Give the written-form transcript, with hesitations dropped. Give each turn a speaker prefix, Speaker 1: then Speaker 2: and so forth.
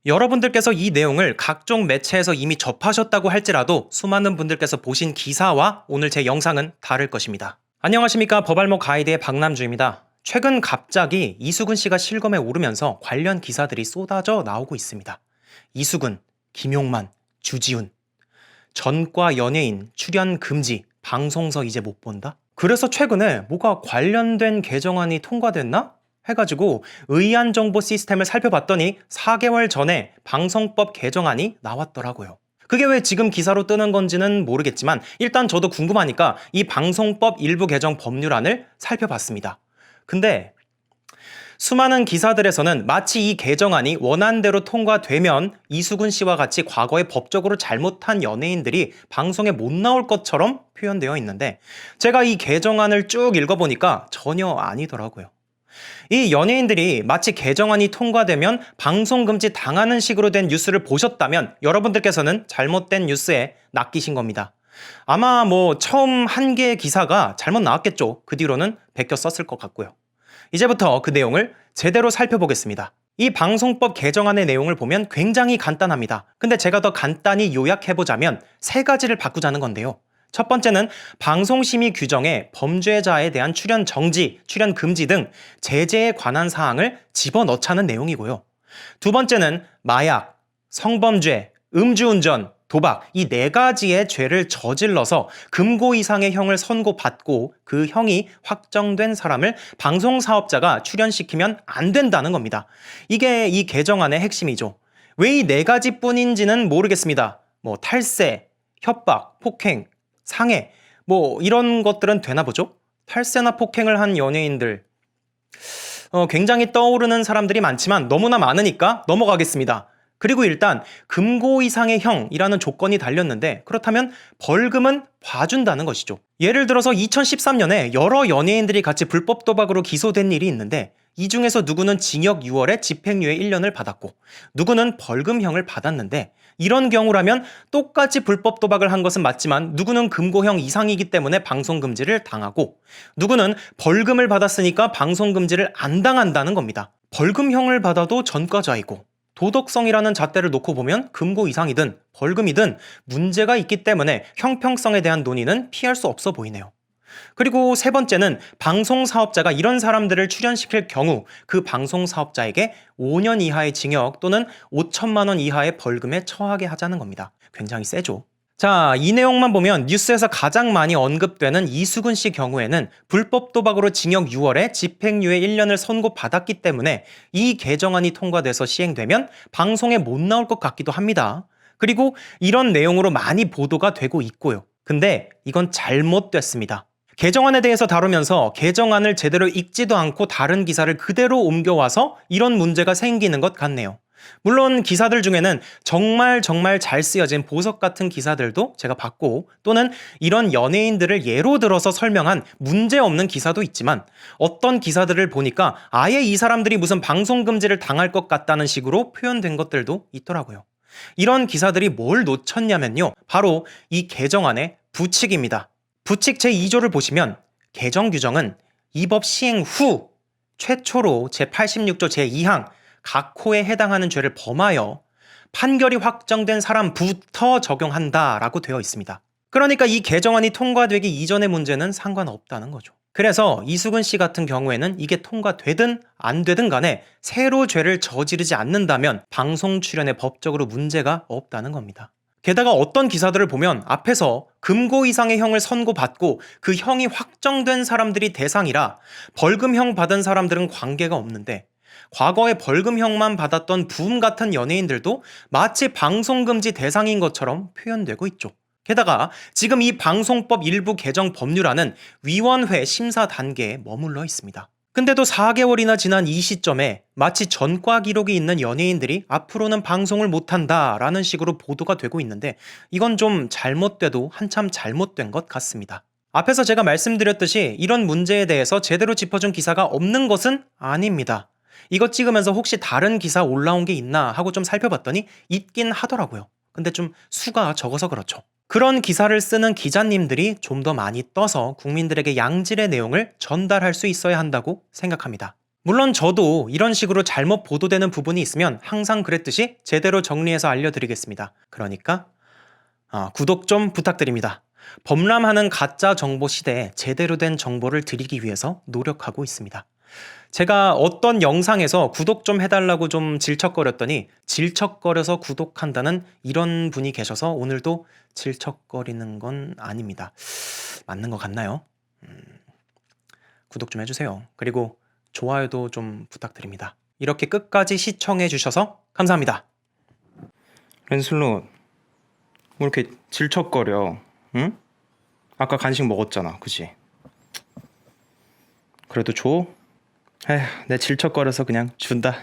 Speaker 1: 여러분들께서 이 내용을 각종 매체에서 이미 접하셨다고 할지라도 수많은 분들께서 보신 기사와 오늘 제 영상은 다를 것입니다. 안녕하십니까, 법알목 가이드의 박남주입니다. 최근 갑자기 이수근 씨가 실검에 오르면서 관련 기사들이 쏟아져 나오고 있습니다. 이수근, 김용만, 주지훈, 전과 연예인 출연 금지, 방송서 이제 못 본다? 그래서 최근에 뭐가 관련된 개정안이 통과됐나? 해가지고 의안 정보 시스템을 살펴봤더니 4개월 전에 방송법 개정안이 나왔더라고요. 그게 왜 지금 기사로 뜨는 건지는 모르겠지만 일단 저도 궁금하니까 이 방송법 일부 개정 법률안을 살펴봤습니다. 근데 수많은 기사들에서는 마치 이 개정안이 원안대로 통과되면 이수근 씨와 같이 과거에 법적으로 잘못한 연예인들이 방송에 못 나올 것처럼 표현되어 있는데 제가 이 개정안을 쭉 읽어보니까 전혀 아니더라고요. 이 연예인들이 마치 개정안이 통과되면 방송금지 당하는 식으로 된 뉴스를 보셨다면 여러분들께서는 잘못된 뉴스에 낚이신 겁니다. 아마 처음 한 개의 기사가 잘못 나왔겠죠. 그 뒤로는 베껴 썼을 것 같고요. 이제부터 그 내용을 제대로 살펴보겠습니다. 이 방송법 개정안의 내용을 보면 굉장히 간단합니다. 근데 제가 더 간단히 요약해보자면 3가지를 바꾸자는 건데요. 첫 번째는 방송심의 규정에 범죄자에 대한 출연 정지, 출연 금지 등 제재에 관한 사항을 집어넣자는 내용이고요. 두 번째는 마약, 성범죄, 음주운전, 도박 이 4가지의 죄를 저질러서 금고 이상의 형을 선고받고 그 형이 확정된 사람을 방송사업자가 출연시키면 안 된다는 겁니다. 이게 이 개정안의 핵심이죠. 왜 이 4가지뿐인지는 모르겠습니다. 탈세, 협박, 폭행, 상해 이런 것들은 되나 보죠? 탈세나 폭행을 한 연예인들 굉장히 떠오르는 사람들이 많지만 너무나 많으니까 넘어가겠습니다. 그리고 일단 금고 이상의 형이라는 조건이 달렸는데 그렇다면 벌금은 봐준다는 것이죠. 예를 들어서 2013년에 여러 연예인들이 같이 불법 도박으로 기소된 일이 있는데 이 중에서 누구는 징역 6월에 집행유예 1년을 받았고 누구는 벌금형을 받았는데 이런 경우라면 똑같이 불법 도박을 한 것은 맞지만 누구는 금고형 이상이기 때문에 방송금지를 당하고 누구는 벌금을 받았으니까 방송금지를 안 당한다는 겁니다. 벌금형을 받아도 전과자이고 도덕성이라는 잣대를 놓고 보면 금고 이상이든 벌금이든 문제가 있기 때문에 형평성에 대한 논의는 피할 수 없어 보이네요. 그리고 3번째는 방송사업자가 이런 사람들을 출연시킬 경우 그 방송사업자에게 5년 이하의 징역 또는 5천만 원 이하의 벌금에 처하게 하자는 겁니다. 굉장히 세죠. 자, 이 내용만 보면 뉴스에서 가장 많이 언급되는 이수근 씨 경우에는 불법 도박으로 징역 6월에 집행유예 1년을 선고받았기 때문에 이 개정안이 통과돼서 시행되면 방송에 못 나올 것 같기도 합니다. 그리고 이런 내용으로 많이 보도가 되고 있고요. 근데 이건 잘못됐습니다. 개정안에 대해서 다루면서 개정안을 제대로 읽지도 않고 다른 기사를 그대로 옮겨와서 이런 문제가 생기는 것 같네요. 물론 기사들 중에는 정말 잘 쓰여진 보석 같은 기사들도 제가 봤고 또는 이런 연예인들을 예로 들어서 설명한 문제없는 기사도 있지만 어떤 기사들을 보니까 아예 이 사람들이 무슨 방송금지를 당할 것 같다는 식으로 표현된 것들도 있더라고요. 이런 기사들이 뭘 놓쳤냐면요. 바로 이 개정안의 부칙입니다. 부칙 제2조를 보시면 개정 규정은 이 법 시행 후 최초로 제86조 제2항 각 호에 해당하는 죄를 범하여 판결이 확정된 사람부터 적용한다라고 되어 있습니다. 그러니까 이 개정안이 통과되기 이전의 문제는 상관없다는 거죠. 그래서 이수근 씨 같은 경우에는 이게 통과되든 안 되든 간에 새로 죄를 저지르지 않는다면 방송 출연에 법적으로 문제가 없다는 겁니다. 게다가 어떤 기사들을 보면 앞에서 금고 이상의 형을 선고받고 그 형이 확정된 사람들이 대상이라 벌금형 받은 사람들은 관계가 없는데 과거에 벌금형만 받았던 부음 같은 연예인들도 마치 방송금지 대상인 것처럼 표현되고 있죠. 게다가 지금 이 방송법 일부 개정 법률안은 위원회 심사 단계에 머물러 있습니다. 근데도 4개월이나 지난 이 시점에 마치 전과 기록이 있는 연예인들이 앞으로는 방송을 못한다라는 식으로 보도가 되고 있는데 이건 좀 잘못돼도 한참 잘못된 것 같습니다. 앞에서 제가 말씀드렸듯이 이런 문제에 대해서 제대로 짚어준 기사가 없는 것은 아닙니다. 이거 찍으면서 혹시 다른 기사 올라온 게 있나 하고 좀 살펴봤더니 있긴 하더라고요. 근데 좀 수가 적어서 그렇죠. 그런 기사를 쓰는 기자님들이 좀 더 많이 떠서 국민들에게 양질의 내용을 전달할 수 있어야 한다고 생각합니다. 물론 저도 이런 식으로 잘못 보도되는 부분이 있으면 항상 그랬듯이 제대로 정리해서 알려드리겠습니다. 그러니까 구독 좀 부탁드립니다. 범람하는 가짜 정보 시대에 제대로 된 정보를 드리기 위해서 노력하고 있습니다. 제가 어떤 영상에서 구독 좀 해달라고 좀 질척거렸더니 질척거려서 구독한다는 이런 분이 계셔서 오늘도 질척거리는 건 아닙니다. 맞는 것 같나요? 구독 좀 해주세요. 그리고 좋아요도 좀 부탁드립니다. 이렇게 끝까지 시청해 주셔서 감사합니다. 렌슬롯, 뭐 이렇게 질척거려? 응? 아까 간식 먹었잖아, 그지? 그래도 줘? 에휴, 내 질척거려서 그냥 준다.